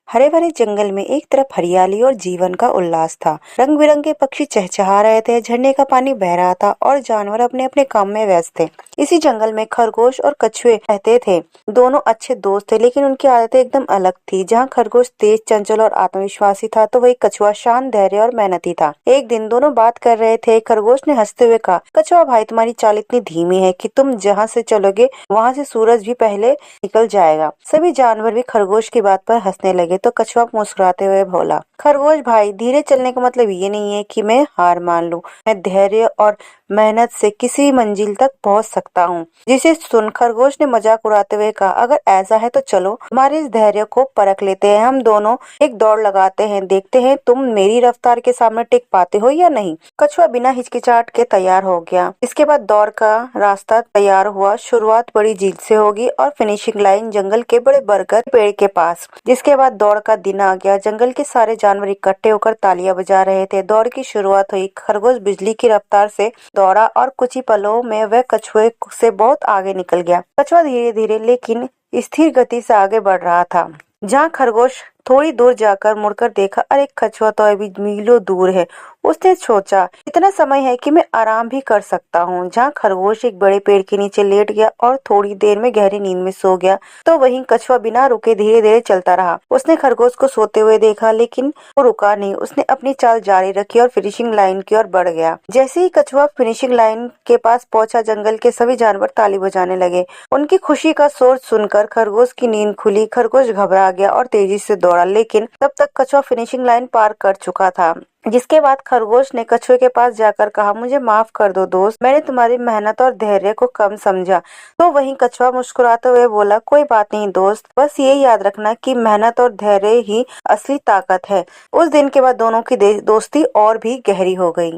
हरे भरे जंगल में एक तरफ हरियाली और जीवन का उल्लास था। रंग बिरंगे पक्षी चहचहा रहे थे, झरने का पानी बह रहा था और जानवर अपने अपने काम में व्यस्त थे। इसी जंगल में खरगोश और कछुए रहते थे। दोनों अच्छे दोस्त थे, लेकिन उनकी आदतें एकदम अलग थी। जहाँ खरगोश तेज, चंचल और आत्मविश्वासी था, तो वही कछुआ शांत, धैर्य और मेहनती था। एक दिन दोनों बात कर रहे थे। खरगोश ने हंसते हुए कहा, कछुआ भाई, तुम्हारी चाल इतनी धीमी है कि तुम जहाँ से चलोगे वहाँ से सूरज भी पहले निकल जाएगा। सभी जानवर भी खरगोश की बात पर हंसने लगे तो कछुआ मुस्कुराते हुए बोला, खरगोश भाई, धीरे चलने का मतलब ये नहीं है कि मैं हार मान लूं। मैं धैर्य और मेहनत से किसी मंजिल तक पहुंच सकता हूं। जिसे सुन खरगोश ने मजाक उड़ाते हुए कहा, अगर ऐसा है तो चलो हमारे इस धैर्य को परख लेते हैं। हम दोनों एक दौड़ लगाते हैं, देखते हैं तुम मेरी रफ्तार के सामने टिक पाते हो या नहीं। कछुआ बिना हिचकिचाहट के तैयार हो गया। इसके बाद दौड़ का रास्ता तैयार हुआ। शुरुआत बड़ी झील से होगी और फिनिशिंग लाइन जंगल के बड़े बरगद पेड़ के पास। जिसके बाद दौड़ का दिन आ गया। जंगल के सारे जानवर इकट्ठे होकर तालियां बजा रहे थे। दौड़ की शुरुआत हुई। खरगोश बिजली की रफ्तार से दौड़ा और कुछ ही पलों में वह कछुए से बहुत आगे निकल गया। कछुआ धीरे धीरे लेकिन स्थिर गति से आगे बढ़ रहा था। जहाँ खरगोश थोड़ी दूर जाकर मुड़कर देखा, अरे कछुआ तो अभी मीलों दूर है। उसने सोचा, इतना समय है कि मैं आराम भी कर सकता हूँ। जहाँ खरगोश एक बड़े पेड़ के नीचे लेट गया और थोड़ी देर में गहरी नींद में सो गया, तो वहीं कछुआ बिना रुके धीरे धीरे चलता रहा। उसने खरगोश को सोते हुए देखा, लेकिन वो रुका नहीं। उसने अपनी चाल जारी रखी और फिनिशिंग लाइन की ओर बढ़ गया। जैसे ही कछुआ फिनिशिंग लाइन के पास पहुंचा, जंगल के सभी जानवर ताली बजाने लगे। उनकी खुशी का शोर सुनकर खरगोश की नींद खुली। खरगोश घबरा गया और तेजी से दौड़ा, लेकिन तब तक कछुआ फिनिशिंग लाइन पार कर चुका था। जिसके बाद खरगोश ने कछुए के पास जाकर कहा, मुझे माफ कर दो दोस्त, मैंने तुम्हारी मेहनत और धैर्य को कम समझा। तो वहीं कछुआ मुस्कुराते हुए बोला, कोई बात नहीं दोस्त, बस ये याद रखना कि मेहनत और धैर्य ही असली ताकत है। उस दिन के बाद दोनों की दोस्ती और भी गहरी हो गई।